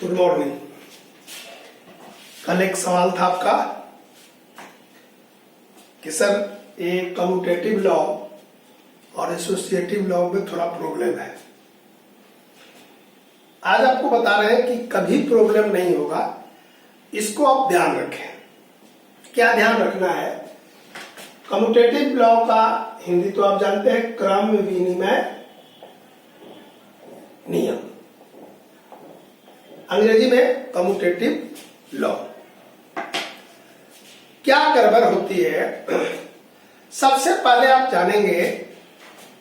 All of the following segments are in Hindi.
Good morning. कल एक सवाल था आपका कि सर ये कम्यूटेटिव लॉ और एसोसिएटिव लॉ में थोड़ा प्रॉब्लम है। आज आपको बता रहे हैं कि कभी प्रॉब्लम नहीं होगा, इसको आप ध्यान रखें। क्या ध्यान रखना है? कम्यूटेटिव लॉ का हिंदी तो आप जानते हैं, क्रम विनिमय नियम, अंग्रेजी में कम्यूटेटिव लॉ। क्या गड़बड़ होती है? सबसे पहले आप जानेंगे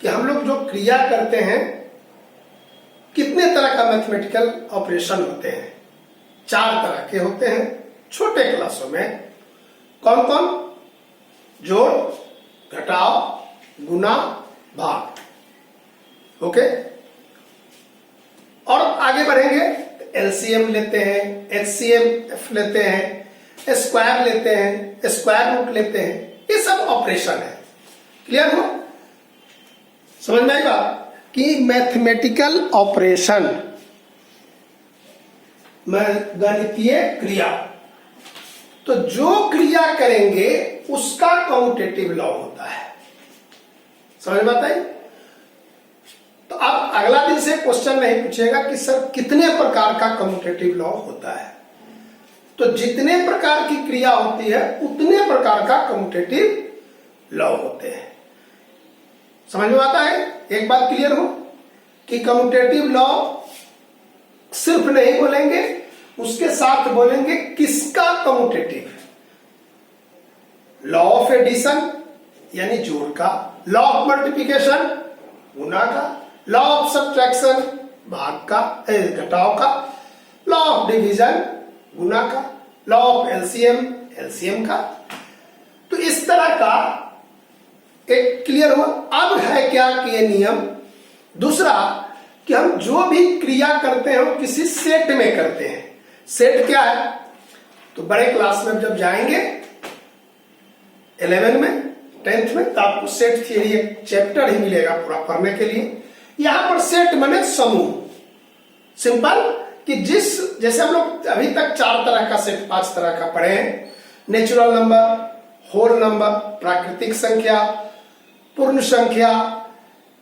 कि हम लोग जो क्रिया करते हैं कितने तरह का मैथमेटिकल ऑपरेशन होते हैं। 4 तरह के होते हैं छोटे क्लासों में। कौन कौन? जोड़, घटाव, गुना, भाग। ओके, और आगे बढ़ेंगे एलसीएम लेते हैं, एचसीएफ लेते हैं, स्क्वायर लेते हैं, स्क्वायर रूट लेते हैं। ये सब ऑपरेशन है। क्लियर हो? समझ में आएगा कि मैथमेटिकल ऑपरेशन में गणितीय क्रिया, तो जो क्रिया करेंगे उसका कम्यूटेटिव लॉ होता है। समझ में आता है? तो अब अगला दिन से क्वेश्चन नहीं पूछेगा कि सर कितने प्रकार का कम्यूटेटिव लॉ होता है। तो जितने प्रकार की क्रिया होती है उतने प्रकार का कम्यूटेटिव लॉ होते हैं। समझ में आता है? एक बात क्लियर हो कि कम्यूटेटिव लॉ सिर्फ नहीं बोलेंगे, उसके साथ बोलेंगे किसका कम्यूटेटिव। लॉ ऑफ एडिशन यानी जोड़ का, लॉ ऑफ मल्टीप्लिकेशन गुना का, लॉ ऑफ सब्ट्रैक्शन भाग का, घटाव का, लॉ ऑफ डिवीजन गुना का, लॉ ऑफ एलसीएम का। तो इस तरह का एक क्लियर हुआ। अब है क्या कि ये नियम दूसरा कि हम जो भी क्रिया करते हैं वो किसी सेट में करते हैं। सेट क्या है? तो बड़े क्लास में जब जाएंगे 11 में 10th में, तो आपको सेट थियरी एक चैप्टर ही मिलेगा पूरा पढ़ने के लिए। यहां पर सेट माने समूह। सिंपल कि जैसे हम लोग अभी तक 4 तरह का सेट, 5 तरह का पढ़े हैं। नेचुरल नंबर, होल नंबर, प्राकृतिक संख्या, पूर्ण संख्या,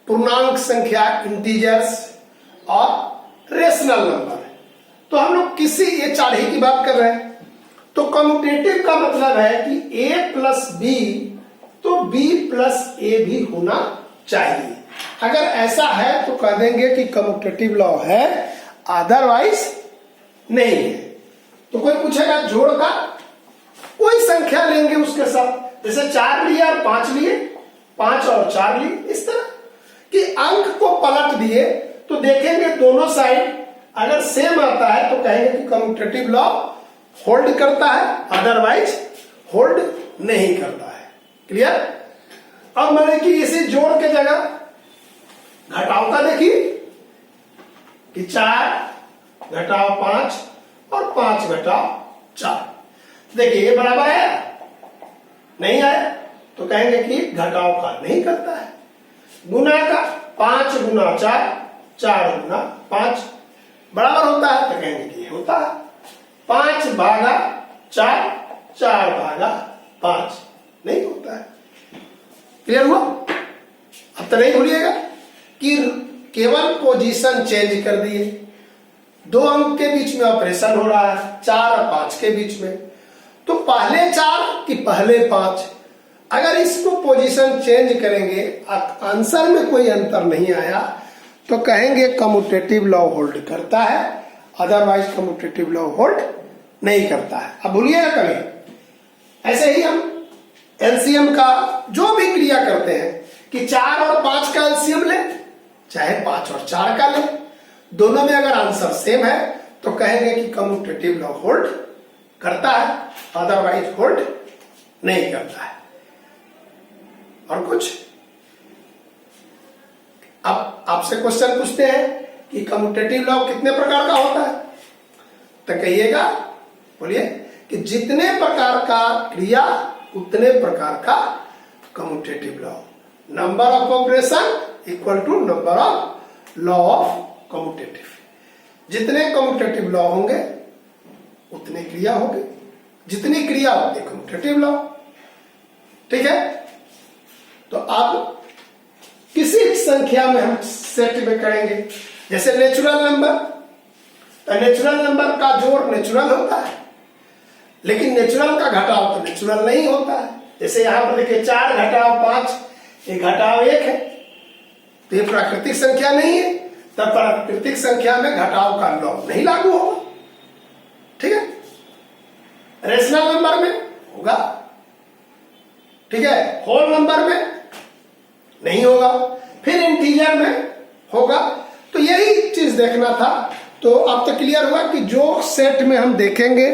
पूर्णांक संख्या इंटीजर्स, और रेशनल नंबर। तो हम लोग किसी ये 4 ही की बात कर रहे हैं। तो कम्यूटेटिव का मतलब है कि a प्लस बी तो b प्लस ए भी होना चाहिए। अगर ऐसा है तो कह देंगे कि कम्यूटेटिव लॉ है, अदरवाइज नहीं है। तो कोई पूछेगा जोड़ का, कोई संख्या लेंगे उसके साथ, जैसे 4 लिए और 5 लिए, 5 और 4 लिए, इस तरह कि अंक को पलट दिए तो देखेंगे दोनों साइड अगर सेम आता है तो कहेंगे कि कम्यूटेटिव लॉ होल्ड करता है, अदरवाइज होल्ड नहीं करता है। क्लियर? अब मैंने कि इसी जोड़ के जगह घटाव का देखिए कि 4 घटाव 5 और 5 घटाव 4। देखिए ये बराबर है, नहीं आया तो कहेंगे कि घटाव का नहीं करता है। गुना का 5 गुना 4, 4 गुना 5 बराबर होता है तो कहेंगे कि होता है। 5 भागा 4, 4 भागा 5 नहीं होता है। क्लियर हुआ? अब तो नहीं भूलिएगा कि केवल पोजीशन चेंज कर दिए, 2 अंक के बीच में ऑपरेशन हो रहा है, 4 और 5 के बीच में। तो पहले 4 कि पहले 5, अगर इसको पोजीशन चेंज करेंगे, आंसर में कोई अंतर नहीं आया तो कहेंगे कम्यूटेटिव लॉ होल्ड करता है, अदरवाइज कम्यूटेटिव लॉ होल्ड नहीं करता है। अब भूलिएगा कभी। ऐसे ही हम एलसीएम का जो भी क्रिया करते हैं कि 4 और 5 का एलसीएम ले, चाहे 5 और 4 का ले, दोनों में अगर आंसर सेम है तो कहेंगे कि कम्यूटेटिव लॉ होल्ड करता है, अदरवाइज होल्ड नहीं करता है। और कुछ? अब आपसे क्वेश्चन पूछते हैं कि कम्यूटेटिव लॉ कितने प्रकार का होता है, तो कहिएगा, बोलिए कि जितने प्रकार का क्रिया उतने प्रकार का commutative law. Number of operation equal to number of law of commutative. जितने कम्यूटेटिव लॉ होंगे उतनी क्रिया होगी, जितनी क्रिया उतने कम्यूटेटिव लॉ। ठीक है, तो अब किसी संख्या में हम सेट में करेंगे, जैसे नेचुरल नंबर, तो नेचुरल नंबर का जोड़ नेचुरल होता है, लेकिन नेचुरल का घटाव तो नेचुरल नहीं होता है। जैसे यहां पर देखिए 4 घटाव 5, ये घटाव 1 है, तो ये प्राकृतिक संख्या नहीं है, तब प्राकृतिक संख्या में घटाव का लॉ नहीं लागू होगा। ठीक है, रेशनल नंबर में होगा, ठीक है, होल नंबर में नहीं होगा, फिर इंटीजर में होगा। तो यही चीज देखना था। तो अब तो क्लियर हुआ कि जो सेट में हम देखेंगे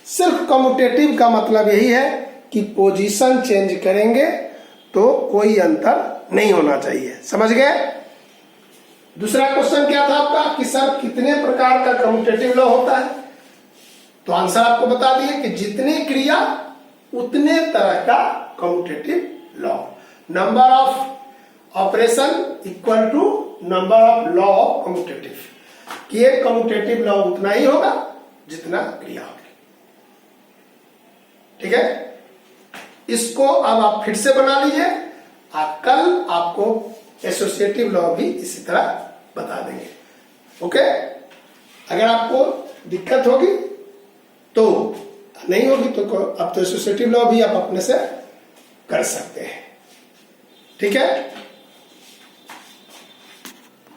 सिर्फ कम्यूटेटिव का मतलब यही है कि पोजीशन चेंज करेंगे तो कोई अंतर नहीं होना चाहिए। समझ गए? दूसरा क्वेश्चन क्या था आपका कि सर कितने प्रकार का कम्यूटेटिव लॉ होता है? तो आंसर आपको बता दिए कि जितनी क्रिया उतने तरह का commutative law. Number of operation equal to number of law of commutative, कि ये कम्यूटेटिव लॉ उतना ही होगा जितना क्रिया होगी। ठीक है, इसको अब आप फिर से बना लीजिए, कल आपको एसोसिएटिव लॉ भी इसी तरह बता देंगे। ओके, अगर आपको दिक्कत होगी तो नहीं होगी तो अब तो एसोसिएटिव लॉ भी आप अपने से कर सकते हैं। ठीक है।